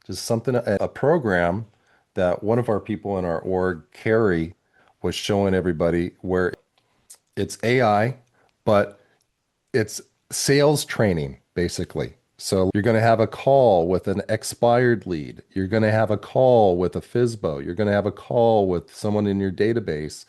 Just something, a program that one of our people in our org, Carrie, was showing everybody where it's AI, but it's sales training, basically. So you're going to have a call with an expired lead. You're going to have a call with a FSBO. You're going to have a call with someone in your database,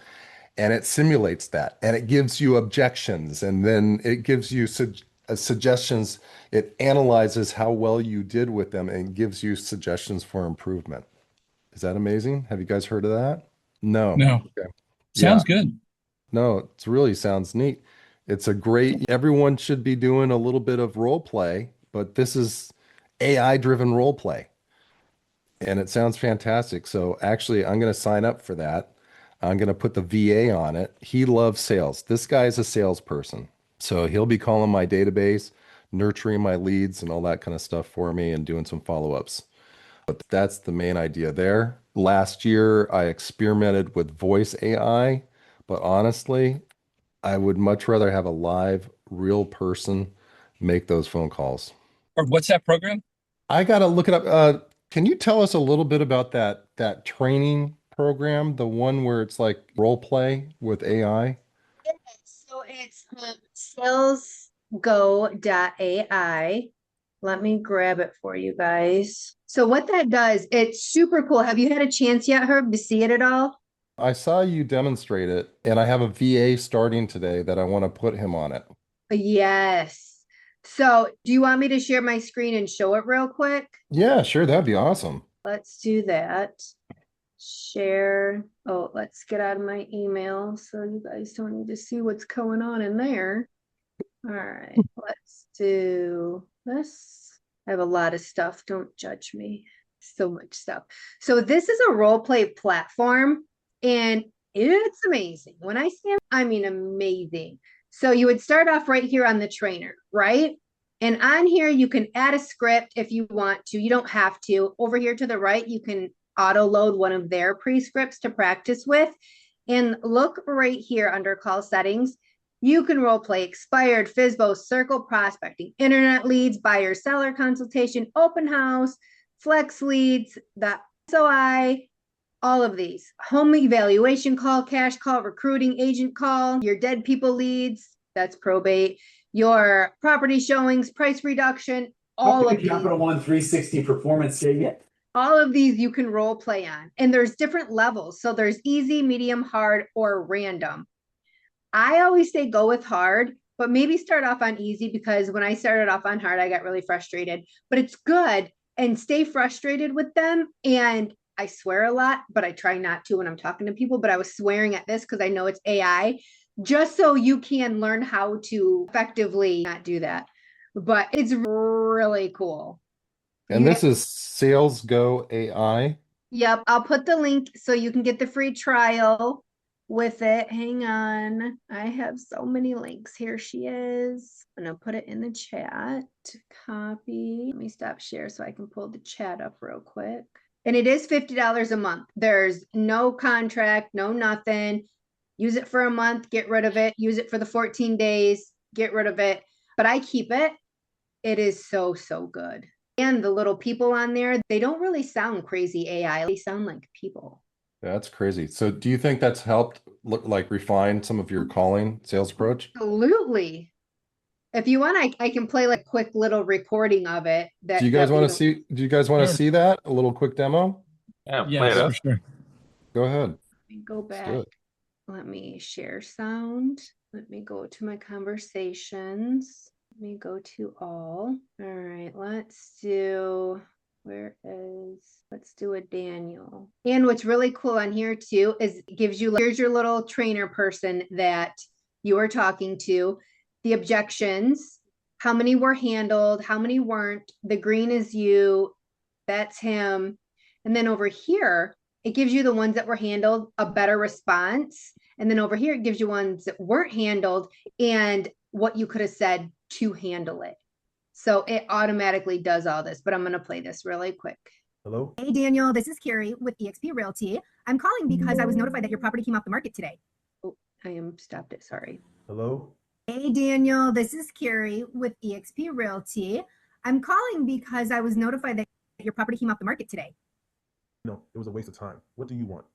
and it simulates that, and it gives you objections, and then it gives you suggestions. It analyzes how well you did with them and gives you suggestions for improvement. Is that amazing? Have you guys heard of that? No. No, Okay. Yeah. sounds good. No, it really sounds neat. It's a great, everyone should be doing a little bit of role play, but this is AI driven role play. And it sounds fantastic. So actually, I'm going to sign up for that. I'm going to put the VA on it. He loves sales. This guy is a salesperson. So he'll be calling my database, nurturing my leads and all that kind of stuff for me and doing some follow-ups. But that's the main idea there. Last year, I experimented with voice AI, but honestly, I would much rather have a live, real person make those phone calls. Or what's that program? I gotta look it up. Can you tell us a little bit about that training program, the one where it's like role play with AI? Yes, so it's salesgo.ai. Let me grab it for you guys. So what that does, it's super cool. Have you had a chance yet, Herb, to see it at all? I saw you demonstrate it, and I have a VA starting today that I want to put him on it. Yes. So do you want me to share my screen and show it real quick? Yeah, sure, that'd be awesome. Let's do that. Share. Oh, let's get out of my email so you guys don't need to see what's going on in there. All right, let's do this. I have a lot of stuff. Don't judge me. So much stuff. So this is a role play platform, and it's amazing. When I say I mean amazing. So you would start off right here on the trainer, right? And on here, you can add a script if you want to. You don't have to. Over here to the right, you can auto load one of their pre-scripts to practice with. And look right here under call settings. You can role play expired, FSBO, circle prospecting, internet leads, buyer seller consultation, open house, flex leads, the SOI, all of these. Home evaluation call, cash call, recruiting agent call, your dead people leads, that's probate, your property showings, price reduction, all of these. Capital One 360 performance statement. All of these you can role play on, and there's different levels. So there's easy, medium, hard, or random. I always say go with hard, but maybe start off on easy, because when I started off on hard, I got really frustrated. But it's good, and stay frustrated with them. And I swear a lot, but I try not to when I'm talking to people. But I was swearing at this because I know it's AI, just so you can learn how to effectively not do that. But it's really cool. And this is Sales Go AI. Yep, I'll put the link so you can get the free trial with it. Hang on. I have so many links. Here she is. I'm gonna put it in the chat. Copy. Let me stop share so I can pull the chat up real quick. And it is $50 a month. There's no contract, no nothing. Use it for a month, get rid of it. Use it for the 14 days, get rid of it. But I keep it. It is so, so good. And the little people on there, they don't really sound crazy AI. They sound like people. That's crazy. So do you think that's helped look like refine some of your calling sales approach? Absolutely. If you want, I can play like a quick little recording of it. Do you guys want to see, do you guys want to Sure. see that? A little quick demo? Yeah, play Yes, it for up. sure. Go ahead. Let me go Let's back. do it. Let me share sound. Let me go to my conversations. Let me go to all. All right, let's do, let's do a Daniel. And what's really cool on here too is it gives you, here's your little trainer person that you are talking to, the objections, how many were handled, how many weren't. The green is you, that's him. And then over here, it gives you the ones that were handled, a better response. And then over here, it gives you ones that weren't handled and what you could have said to handle it. So it automatically does all this, but I'm going to play this really quick. Hello? Hey, Daniel, this is Carrie with eXp Realty. I'm calling because I was notified that your property came off the market today. Oh, I am stopped it. Sorry. Hello? Hey, Daniel, this is Carrie with eXp Realty. I'm calling because I was notified that your property came off the market today. No, it was a waste of time. What do you want?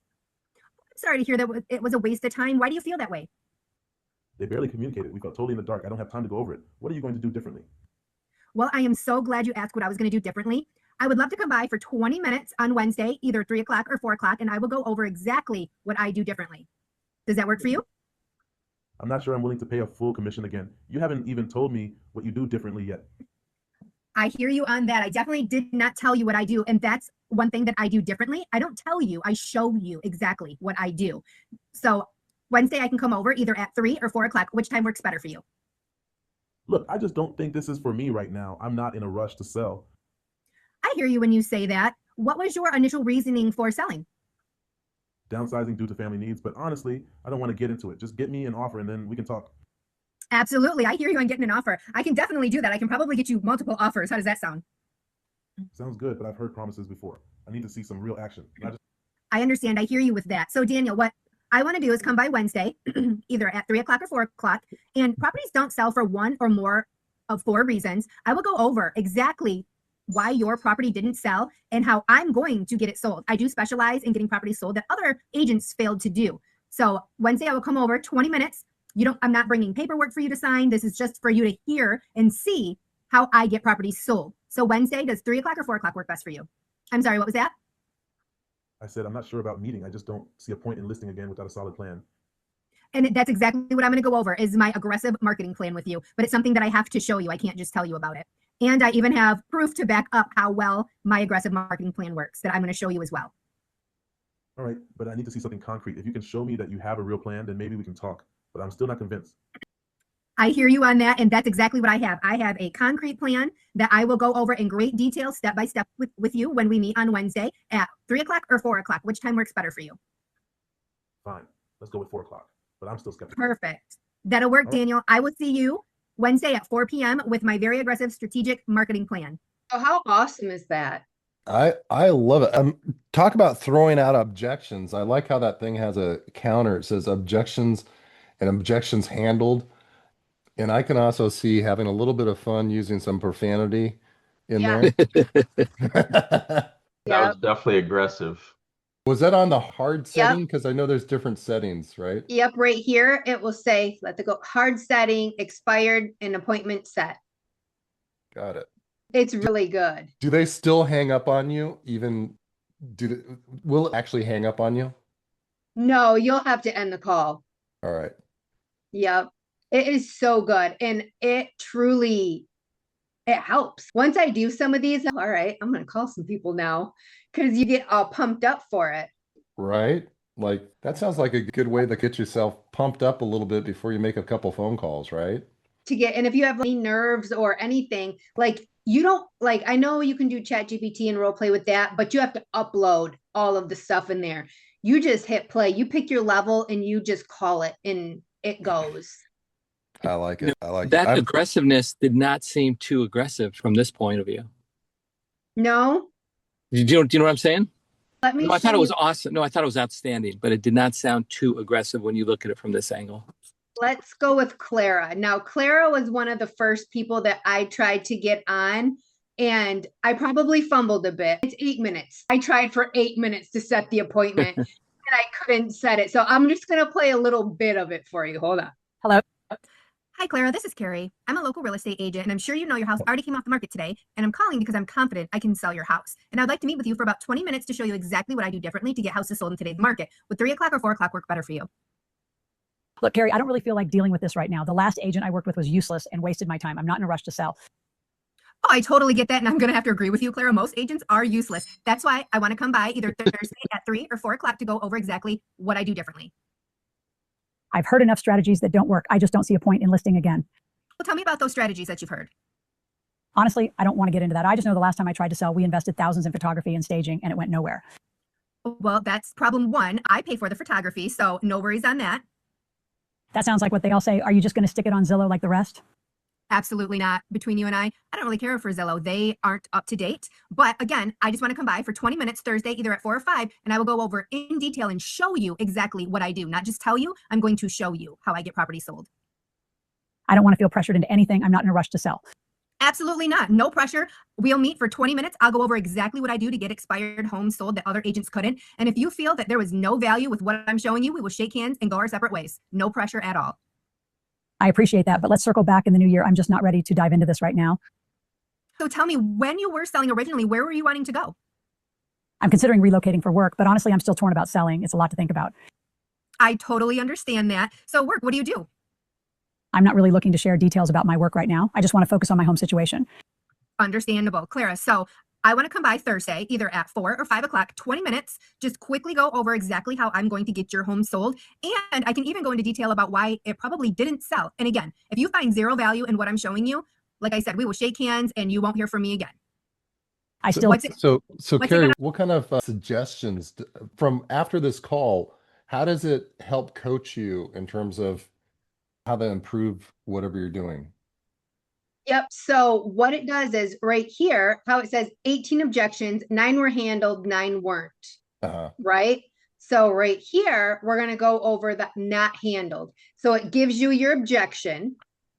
I'm sorry to hear that it was a waste of time. Why do you feel that way? They barely communicated. We felt totally in the dark. I don't have time to go over it. What are you going to do differently? Well, I am so glad you asked what I was going to do differently. I would love to come by for 20 minutes on Wednesday, either 3 o'clock or 4 o'clock, and I will go over exactly what I do differently. Does that work for you? I'm not sure I'm willing to pay a full commission again. You haven't even told me what you do differently yet. I hear you on that. I definitely did not tell you what I do. And that's one thing that I do differently. I don't tell you, I show you exactly what I do. So Wednesday, I can come over either at 3 or 4 o'clock. Which time works better for you? Look, I just don't think this is for me right now. I'm not in a rush to sell. I hear you when you say that. What was your initial reasoning for selling? Downsizing due to family needs, but honestly, I don't want to get into it. Just get me an offer and then we can talk. Absolutely. I hear you on getting an offer. I can definitely do that. I can probably get you multiple offers. How does that sound? Sounds good, but I've heard promises before. I need to see some real action. I understand. I hear you with that. So Daniel, what I want to do is come by Wednesday, either at 3 o'clock or 4 o'clock, and properties don't sell for one or more of 4 reasons. I will go over exactly why your property didn't sell and how I'm going to get it sold. I do specialize in getting properties sold that other agents failed to do. So Wednesday, I will come over 20 minutes. I'm not bringing paperwork for you to sign. This is just for you to hear and see how I get properties sold. So Wednesday, does 3 o'clock or 4 o'clock work best for you? I'm sorry, what was that? I said, I'm not sure about meeting. I just don't see a point in listing again without a solid plan. And that's exactly what I'm going to go over is my aggressive marketing plan with you. But it's something that I have to show you. I can't just tell you about it. And I even have proof to back up how well my aggressive marketing plan works that I'm going to show you as well. All right, but I need to see something concrete. If you can show me that you have a real plan, then maybe we can talk. But I'm still not convinced. I hear you on that. And that's exactly what I have. I have a concrete plan that I will go over in great detail, step by step with you when we meet on Wednesday at 3 o'clock or 4 o'clock. Which time works better for you? Fine, let's go with 4 o'clock, but I'm still skeptical. Perfect. That'll work, All right. Daniel. I will see you Wednesday at 4 p.m. with my very aggressive strategic marketing plan. Oh, how awesome is that? I love it. Talk about throwing out objections. I like how that thing has a counter. It says objections and objections handled. And I can also see having a little bit of fun using some profanity in Yeah. there. That Yep. was definitely aggressive. Was that on the hard Yep. setting? Because I know there's different settings, right? Yep, right here it will say, let the go hard setting, expired, and appointment set. Got it. It's really good. Do they still hang up on you? Even will it actually hang up on you? No, you'll have to end the call. All right. Yep. It is so good. And it truly, it helps. Once I do some of these, all right, I'm going to call some people now because you get all pumped up for it. Right? Like that sounds like a good way to get yourself pumped up a little bit before you make a couple phone calls, right? And if you have any nerves or anything, like you don't like, I know you can do chat GPT and role play with that, but you have to upload all of the stuff in there. You just hit play, you pick your level and you just call it and it goes. I like it. I like That it. aggressiveness did not seem too aggressive from this point of view. No, Do you know what I'm saying? let me No, I thought show it was you. awesome. No, I thought it was outstanding, but it did not sound too aggressive when you look at it from this angle. Let's go with Clara. Now, Clara was one of the first people that I tried to get on, and I probably fumbled a bit. It's 8 minutes. I tried for 8 minutes to set the appointment, and I couldn't set it. So I'm just going to play a little bit of it for you. Hold on. Hello. Hi, Clara. This is Carrie. I'm a local real estate agent, and I'm sure you know your house already came off the market today. And I'm calling because I'm confident I can sell your house. And I'd like to meet with you for about 20 minutes to show you exactly what I do differently to get houses sold in today's market. Would 3 o'clock or 4 o'clock work better for you? Look, Carrie, I don't really feel like dealing with this right now. The last agent I worked with was useless and wasted my time. I'm not in a rush to sell. Oh, I totally get that. And I'm going to have to agree with you, Clara. Most agents are useless. That's why I want to come by either Thursday at 3 or 4 o'clock to go over exactly what I do differently. I've heard enough strategies that don't work. I just don't see a point in listing again. Well, tell me about those strategies that you've heard. Honestly, I don't want to get into that. I just know the last time I tried to sell, we invested thousands in photography and staging and it went nowhere. Well, that's problem one. I pay for the photography, so no worries on that. That sounds like what they all say. Are you just going to stick it on Zillow like the rest? Absolutely not. Between you and I don't really care for Zillow. They aren't up to date. But again, I just want to come by for 20 minutes Thursday, either at 4 or 5, and I will go over in detail and show you exactly what I do. Not just tell you, I'm going to show you how I get property sold. I don't want to feel pressured into anything. I'm not in a rush to sell. Absolutely not. No pressure. We'll meet for 20 minutes. I'll go over exactly what I do to get expired homes sold that other agents couldn't. And if you feel that there was no value with what I'm showing you, we will shake hands and go our separate ways. No pressure at all. I appreciate that, but let's circle back in the new year. I'm just not ready to dive into this right now. So tell me, when you were selling originally, where were you wanting to go? I'm considering relocating for work, but honestly, I'm still torn about selling. It's a lot to think about. I totally understand that. So work, what do you do? I'm not really looking to share details about my work right now. I just want to focus on my home situation. Understandable, Clara. So I want to come by Thursday, either at 4 or 5 o'clock, 20 minutes, just quickly go over exactly how I'm going to get your home sold. And I can even go into detail about why it probably didn't sell. And again, if you find zero value in what I'm showing you, like I said, we will shake hands and you won't hear from me again. I still, What's it- So what's it Carrie, gonna- what kind of suggestions from after this call, how does it help coach you in terms of how to improve whatever you're doing? Yep. So what it does is right here, how it says 18 objections, 9 were handled, 9 weren't, Uh-huh. right? So right here, we're going to go over the not handled. So it gives you your objection,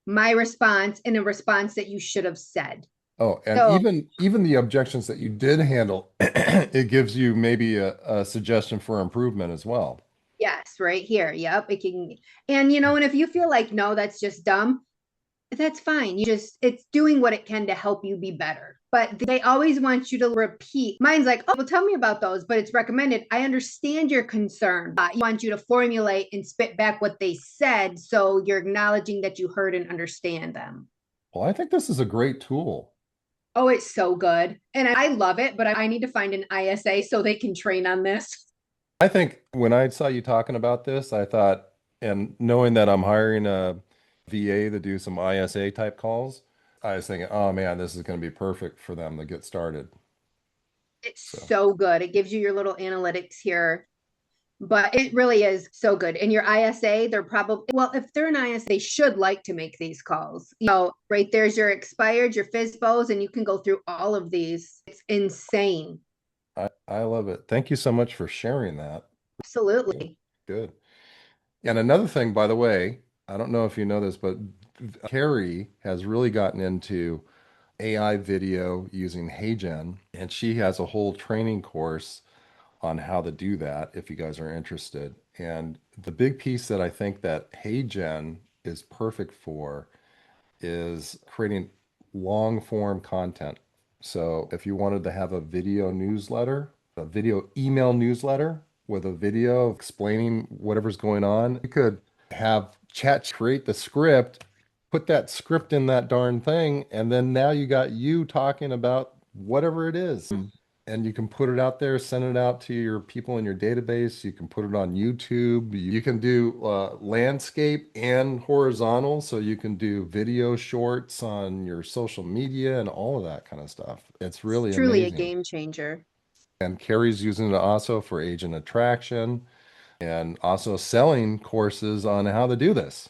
my response, and a response that you should have said. Oh, and So- even the objections that you did handle, it gives you maybe a suggestion for improvement as well. Yes, right here. Yep. It can, and and if you feel like, no, that's just dumb, that's fine. It's doing what it can to help you be better. But they always want you to repeat. Mine's like, oh, well, tell me about those, but it's recommended. I understand your concern. I want you to formulate and spit back what they said. So you're acknowledging that you heard and understand them. Well, I think this is a great tool. Oh, it's so good. And I love it, but I need to find an ISA so they can train on this. I think when I saw you talking about this, I thought, and knowing that I'm hiring a VA to do some ISA type calls, I was thinking, oh man, this is going to be perfect for them to get started. It's so good. It gives you your little analytics here, but it really is so good. And your ISA, they're probably, well, if they're an ISA, they should like to make these calls. Right there's your expired, your FSBOs, and you can go through all of these. It's insane. I love it. Thank you so much for sharing that. Absolutely. Good. And another thing, by the way, I don't know if you know this, but Carrie has really gotten into AI video using HeyGen, and she has a whole training course on how to do that if you guys are interested. And the big piece that I think that HeyGen is perfect for is creating long form content. So if you wanted to have a video newsletter, a video email newsletter with a video explaining whatever's going on, you could have chat create the script, put that script in that darn thing, and then now you got you talking about whatever it is. And you can put it out there, send it out to your people in your database. You can put it on YouTube. You can do landscape and horizontal. So you can do video shorts on your social media and all of that kind of stuff. It's really Truly amazing. a game changer. And Carrie's using it also for agent attraction and also selling courses on how to do this.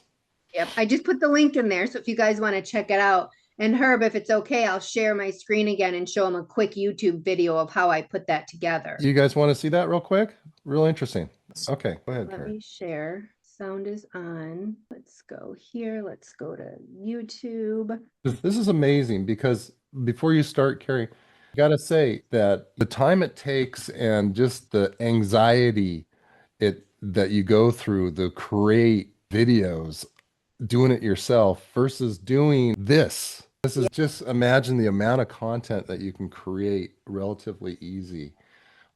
Yep. I just put the link in there. So if you guys want to check it out, and Herb, if it's okay, I'll share my screen again and show them a quick YouTube video of how I put that together. You guys want to see that real quick? Real interesting. Okay, go ahead, Let Carrie. me share. Sound is on. Let's go here. Let's go to YouTube. This is amazing because before you start, Carrie, I gotta say that the time it takes and just the anxiety that you go through to create videos, doing it yourself versus doing this. This is just imagine the amount of content that you can create relatively easy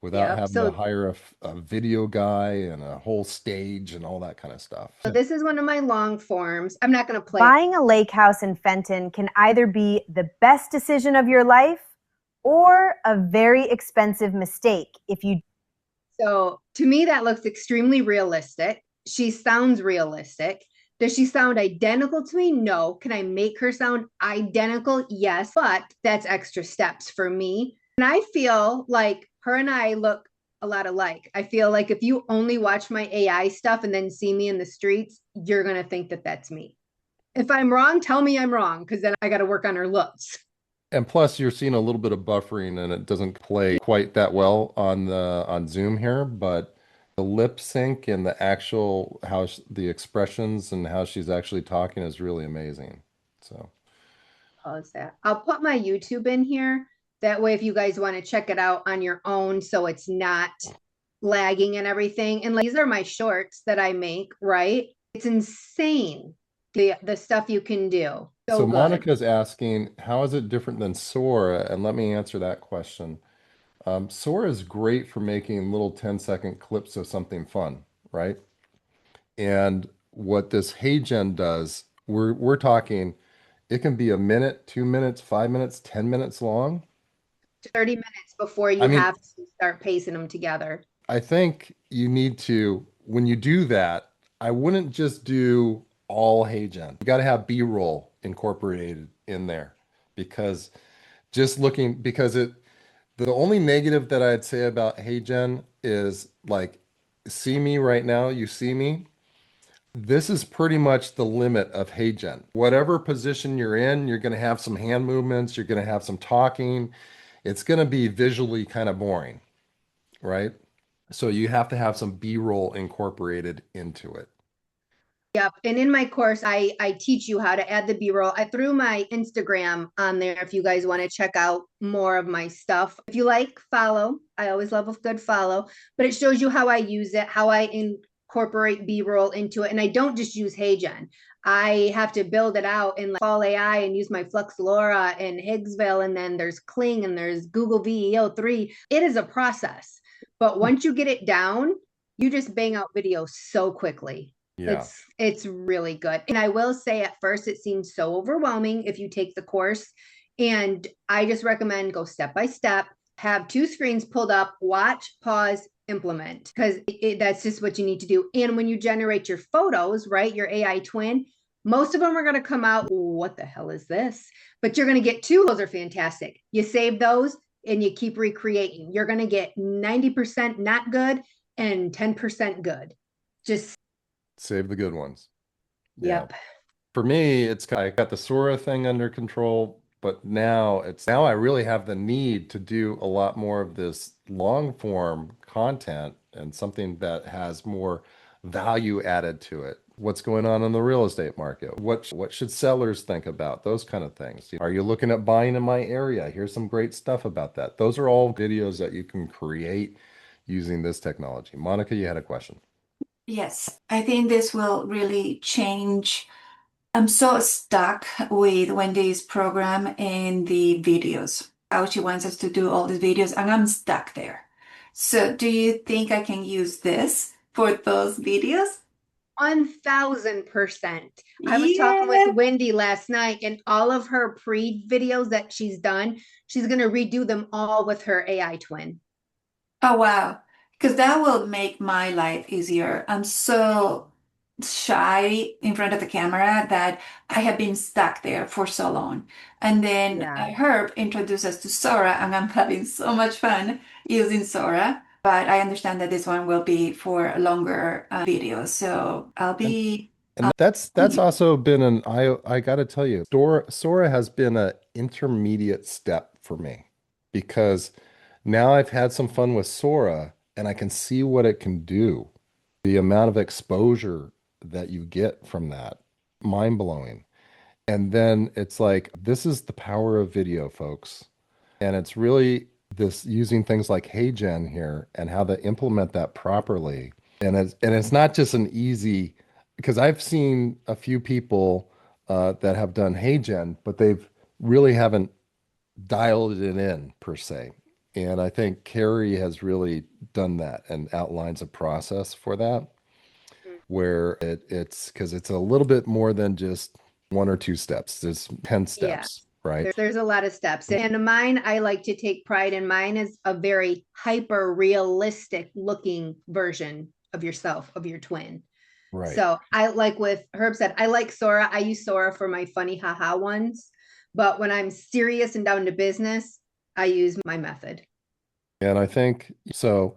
without Yep, having so- to hire a video guy and a whole stage and all that kind of stuff. So this is one of my long forms. I'm not going to play. Buying a lake house in Fenton can either be the best decision of your life or a very expensive mistake if you So to me, that looks extremely realistic. She sounds realistic. Does she sound identical to me? No. Can I make her sound identical? Yes, but that's extra steps for me. And I feel like her and I look a lot alike. I feel like if you only watch my AI stuff and then see me in the streets, you're going to think that that's me. If I'm wrong, tell me I'm wrong, because then I got to work on her looks. And plus, you're seeing a little bit of buffering, and it doesn't play quite that well on Zoom here. But the lip sync and the actual the expressions and how she's actually talking is really amazing. So pause that. I'll put my YouTube in here. That way, if you guys want to check it out on your own, so it's not lagging and everything. And like, these are my shorts that I make, right? It's insane the stuff you can do. So good. Monica's asking, how is it different than Sora? And let me answer that question. Sora is great for making little 10-second clips of something fun, right? And what this HeyGen does, we're talking, it can be a minute, 2 minutes, 5 minutes, 10 minutes long. 30 minutes before you I mean, have to start pacing them together. I think you need to, when you do that, I wouldn't just do all HeyGen. You got to have B-roll incorporated in there because the only negative that I'd say about HeyGen is like, see me right now, you see me. This is pretty much the limit of HeyGen. Whatever position you're in, you're going to have some hand movements, you're going to have some talking. It's going to be visually kind of boring, right? So you have to have some B-roll incorporated into it. Yep. And in my course, I teach you how to add the B-roll. I threw my Instagram on there if you guys want to check out more of my stuff. If you like, follow. I always love a good follow, but it shows you how I use it, how I incorporate B-roll into it. And I don't just use HeyGen. I have to build it out in like Fall AI and use my Flux Laura and Higgsville. And then there's Kling and there's Google VEO3. It is a process. But once you get it down, you just bang out videos so quickly. Yeah. It's really good. And I will say at first it seems so overwhelming if you take the course. And I just recommend go step by step, have 2 screens pulled up, watch, pause, implement, because that's just what you need to do. And when you generate your photos, right, your AI twin, most of them are going to come out, what the hell is this? But you're going to get 2. Those are fantastic. You save those and you keep recreating. You're going to get 90% not good and 10% good. Just Save the good ones. Yep. For me, I got the Sora thing under control, but now I really have the need to do a lot more of this long form content and something that has more value added to it. What's going on in the real estate market? What should sellers think about? Those kind of things. Are you looking at buying in my area? Here's some great stuff about that. Those are all videos that you can create using this technology. Monica, you had a question. Yes, I think this will really change. I'm so stuck with Wendy's program and the videos. How she wants us to do all these videos, and I'm stuck there. So, do you think I can use this for those videos? 1000%. I was talking with Wendy last night, and all of her pre-videos that she's done, she's going to redo them all with her AI twin. Oh, wow. Because that will make my life easier. I'm so shy in front of the camera that I have been stuck there for so long. And then Herb introduced us to Sora, and I'm having so much fun using Sora. But I understand that this one will be for longer videos. So I'll be. And that's also been I got to tell you, Sora has been an intermediate step for me because now I've had some fun with Sora and I can see what it can do. The amount of exposure that you get from that, mind blowing. And then it's like, this is the power of video, folks. And it's really this using things like HeyGen here and how to implement that properly. And it's not just an easy, because I've seen a few people that have done HeyGen, but they've really haven't dialed it in per se. And I think Carrie has really done that and outlines a process for that, where it's because it's a little bit more than just 1 or 2 steps. There's 10 steps, right? There's a lot of steps. And mine, I like to take pride in mine is a very hyper realistic looking version of yourself, of your twin. Right. So I like with Herb said, I like Sora. I use Sora for my funny haha ones. But when I'm serious and down to business, I use my method. And I think so,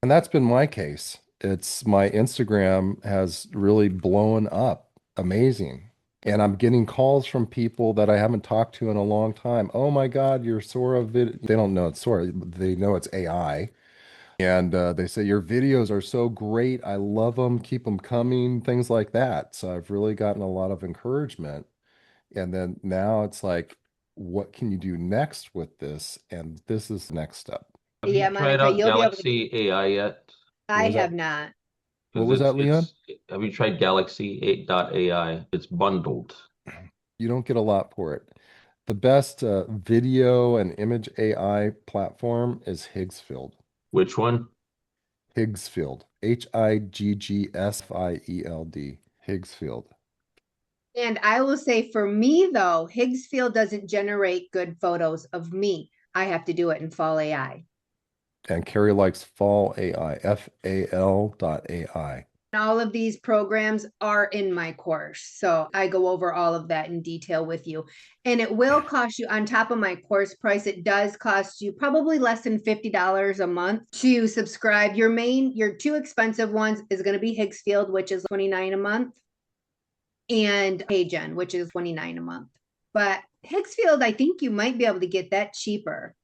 and that's been my case. It's my Instagram has really blown up. Amazing. And I'm getting calls from people that I haven't talked to in a long time. Oh my God, your Sora video. They don't know it's Sora. They know it's AI. And they say, your videos are so great. I love them. Keep them coming. Things like that. So I've really gotten a lot of encouragement. And then now it's like, what can you do next with this? And this is the next step. Have Yeah, you tried Monica, out you'll be able to. Galaxy AI yet? I was that? have not. What 'Cause was that, Leon? have you tried Galaxy 8.ai? It's bundled. You don't get a lot for it. The best video and image AI platform is Higgsfield. Which one? Higgsfield. Higgsfield. Higgsfield. And I will say for me though, Higgsfield doesn't generate good photos of me. I have to do it in Fall AI. And Carrie likes Fall AI, FAL.ai. All of these programs are in my course. So I go over all of that in detail with you. And it will cost you, on top of my course price, it does cost you probably less than $50 a month to subscribe. Your two expensive ones is going to be Higgsfield, which is $29 a month, and HeyGen, which is $29 a month. But Higgsfield, I think you might be able to get that cheaper.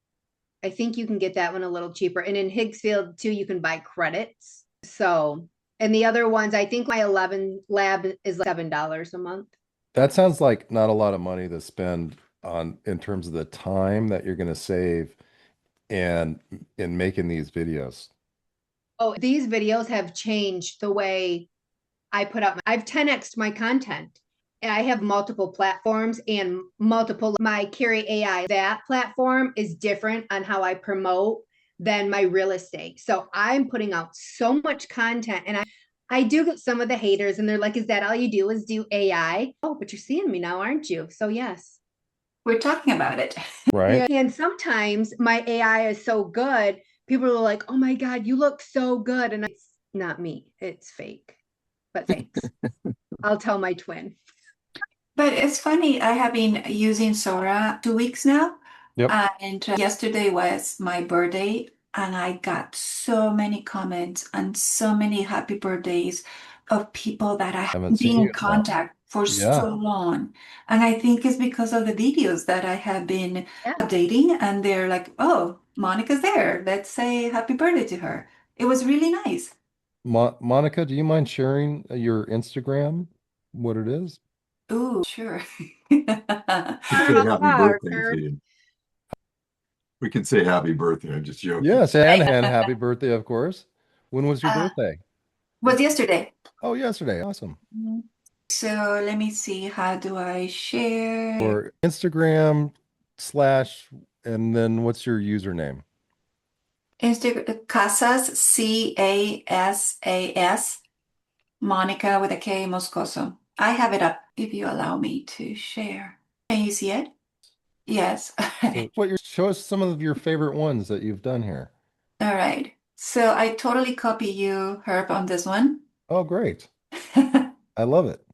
I think you can get that one a little cheaper. And in Higgsfield too, you can buy credits. So, and the other ones, I think my 11 lab is $7 a month. That sounds like not a lot of money to spend on in terms of the time that you're going to save and in making these videos. Oh, these videos have changed the way I put out. I've 10x'd my content. I have multiple platforms and multiple, my Carrie AI, that platform is different on how I promote than my real estate. So I'm putting out so much content, and I do get some of the haters, and they're like, is that all you do is do AI? Oh, but you're seeing me now, aren't you? So yes. We're talking about it. Right? And sometimes my AI is so good, people are like, oh my God, you look so good. And it's not me, it's fake. But thanks. I'll tell my twin. But it's funny, I have been using Sora 2 weeks now. Yep. And yesterday was my birthday, and I got so many comments and so many happy birthdays of people that I Haven't haven't seen been you in in a while. contact for Yeah. so long. And I think it's because of the videos that I have been updating, and they're like, oh, Monica's there. Let's say happy birthday to her. It was really nice. Monica, do you mind sharing your Instagram, what it is? Ooh, sure. Say happy birthday to you. We can say happy birthday. I'm just joking. Yes, and happy birthday, of course. When was your birthday? Was yesterday. Oh, yesterday. Awesome. So let me see, how do I share? Or Instagram / and then what's your username? Instagram, Casas, CASAS, Monica with a K, Moscoso. I have it up if you allow me to share. Can you see it? Yes. So show us some of your favorite ones that you've done here. All right. So I totally copy you, Herb, on this one. Oh, great. I love it.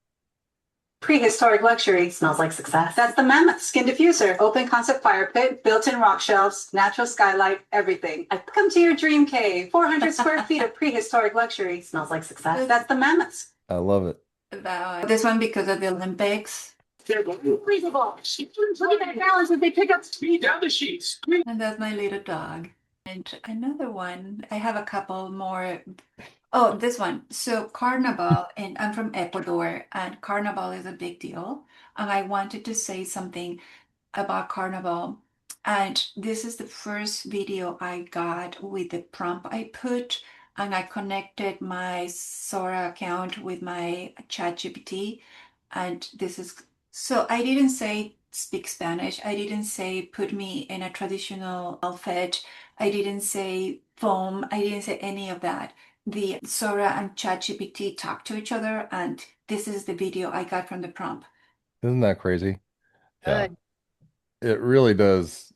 Prehistoric luxury. Smells like success. That's the Mammoth Skin Diffuser. Open concept fire pit, built-in rock shelves, natural skylight, everything. Come to your dream cave. 400 square feet of prehistoric luxury. Smells like success. That's the Mammoths. I love it. This one because of the Olympics. They're unbelievable. Look at that balance as they pick up speed down the sheets. And that's my little dog. And another one, I have a couple more. Oh, this one. So Carnival, and I'm from Ecuador, and Carnival is a big deal. And I wanted to say something about Carnival. And this is the first video I got with the prompt I put, and I connected my Sora account with my ChatGPT. And this is, so I didn't say speak Spanish. I didn't say put me in a traditional outfit. I didn't say foam. I didn't say any of that. The Sora and ChatGPT talk to each other, and this is the video I got from the prompt. Isn't that crazy? Yeah. Good. It really does.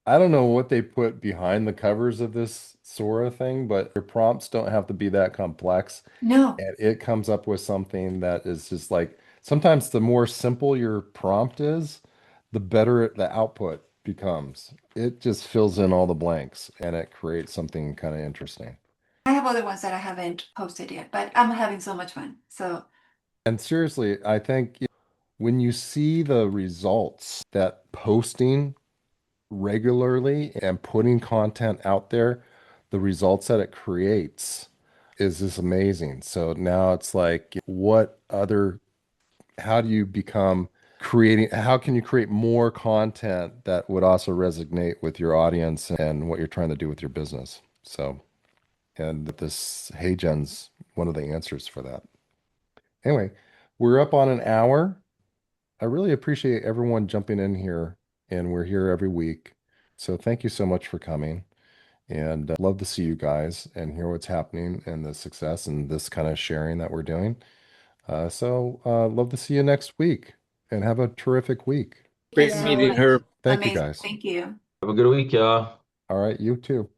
I don't know what they put behind the covers of this Sora thing, but your prompts don't have to be that complex. No. And it comes up with something that is just like, sometimes the more simple your prompt is, the better the output becomes. It just fills in all the blanks and it creates something kind of interesting. I have other ones that I haven't posted yet, but I'm having so much fun. So, And seriously, I think when you see the results that posting regularly and putting content out there, the results that it creates is just amazing. So now it's like, how do you become how can you create more content that would also resonate with your audience and what you're trying to do with your business? So, and this HeyGen's one of the answers for that. Anyway, we're up on an hour. I really appreciate everyone jumping in here, and we're here every week. So thank you so much for coming, and love to see you guys and hear what's happening and the success and this kind of sharing that we're doing. Love to see you next week, and have a terrific week. Great Yes, meeting so her. Thank you amazing. guys. Thank you. Have a good week, y'all. All right, you too.